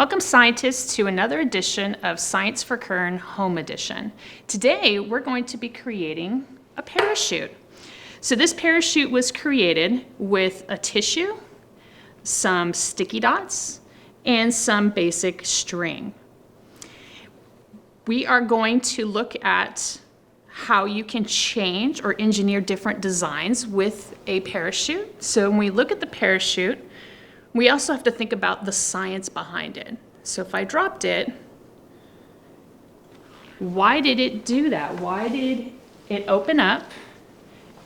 Welcome scientists to another edition of Science4Kern Home Edition. Today we're going to be creating a parachute. So this parachute was created with a tissue, some sticky dots, and some basic string. We are going to look at how you can change or engineer different designs with a parachute. So when we look at the parachute, we also have to think about the science behind it. So if I dropped it, why did it do that? Why did it open up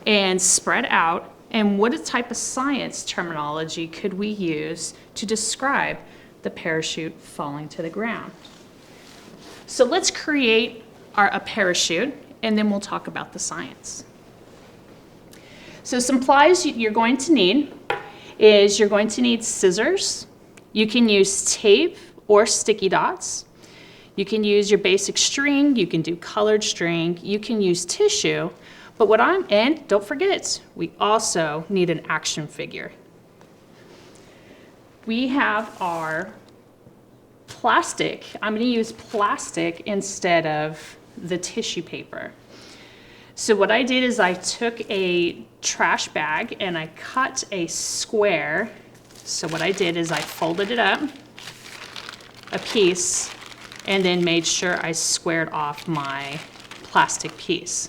and spread out? And what type of science terminology could we use to describe the parachute falling to the ground? So let's create a parachute, and then we'll talk about the science. So some supplies you're going to need is you're going to need scissors. You can use tape or sticky dots. You can use your basic string. You can do colored string. You can use tissue. But and don't forget, we also need an action figure. We have our plastic. I'm going to use plastic instead of the tissue paper. So what I did is I took a trash bag and I cut a square. So what I did is I folded it up a piece and then made sure I squared off my plastic piece.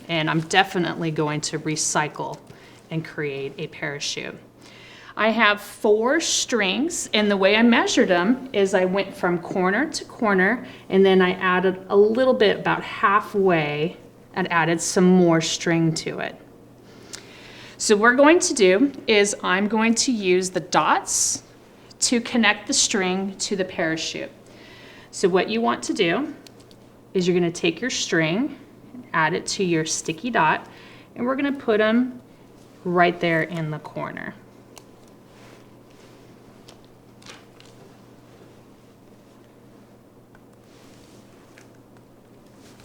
And I'm definitely going to recycle and create a parachute. I have 4 strings, and the way I measured them is I went from corner to corner, and then I added a little bit about halfway and added some more string to it. So what we're going to do is I'm going to use the dots to connect the string to the parachute. So what you want to do is you're going to take your string, add it to your sticky dot, and we're going to put them right there in the corner.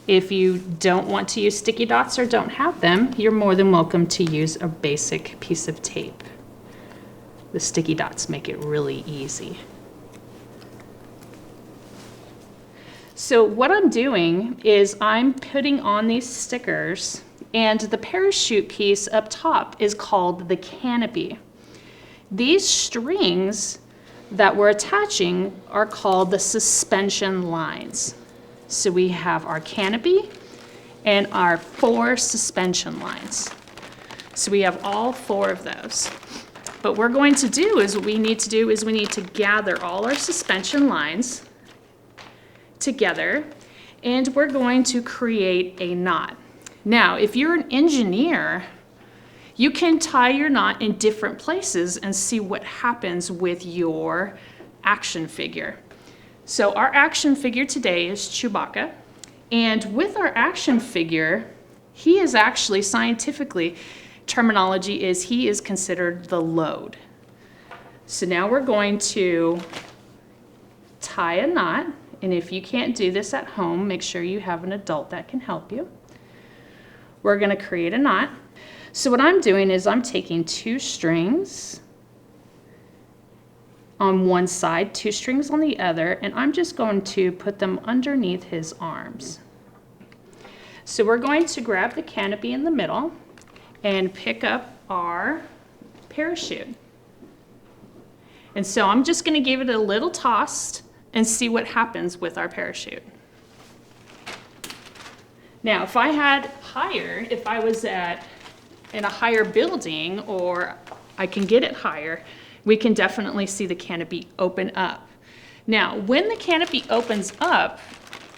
If you don't want to use sticky dots or don't have them, you're more than welcome to use a basic piece of tape. The sticky dots make it really easy. So what I'm doing is I'm putting on these stickers, and the parachute piece up top is called the canopy. These strings that we're attaching are called the suspension lines. So we have our canopy and our 4 suspension lines. So we have all 4 of those. But what we're going to do is we need to gather all our suspension lines together, and we're going to create a knot. Now, if you're an engineer, you can tie your knot in different places and see what happens with your action figure. So our action figure today is Chewbacca, and with our action figure, he is actually scientifically, terminology is he is considered the load. So now we're going to tie a knot, and if you can't do this at home, make sure you have an adult that can help you. We're going to create a knot. So what I'm doing is I'm taking 2 strings on one side, 2 strings on the other, and I'm just going to put them underneath his arms. So we're going to grab the canopy in the middle and pick up our parachute. And so I'm just going to give it a little toss and see what happens with our parachute. Now, if I was in a higher building, or I can get it higher, we can definitely see the canopy open up. Now, when the canopy opens up,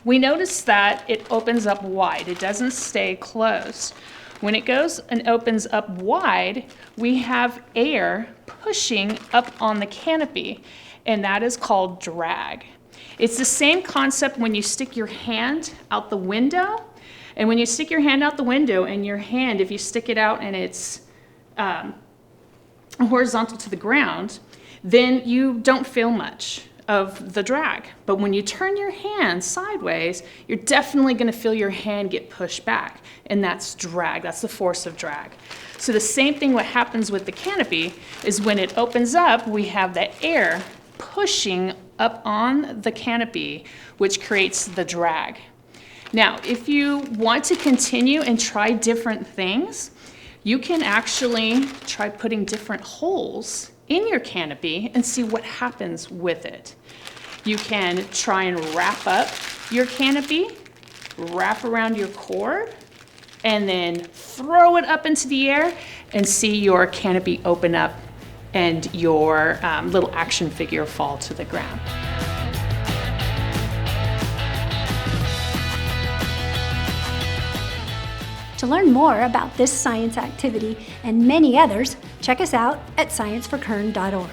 we notice that it opens up wide. It doesn't stay closed. When it goes and opens up wide, we have air pushing up on the canopy, and that is called drag. It's the same concept when you stick your hand out the window. And when you stick your hand out the window, and your hand, if you stick it out and it's horizontal to the ground, then you don't feel much of the drag. But when you turn your hand sideways, you're definitely going to feel your hand get pushed back, and that's drag. That's the force of drag. So the same thing what happens with the canopy is when it opens up, we have the air pushing up on the canopy, which creates the drag. Now, if you want to continue and try different things, you can actually try putting different holes in your canopy and see what happens with it. You can try and wrap up your canopy, wrap around your cord, and then throw it up into the air and see your canopy open up and your little action figure fall to the ground. To learn more about this science activity and many others, check us out at Science4Kern.org.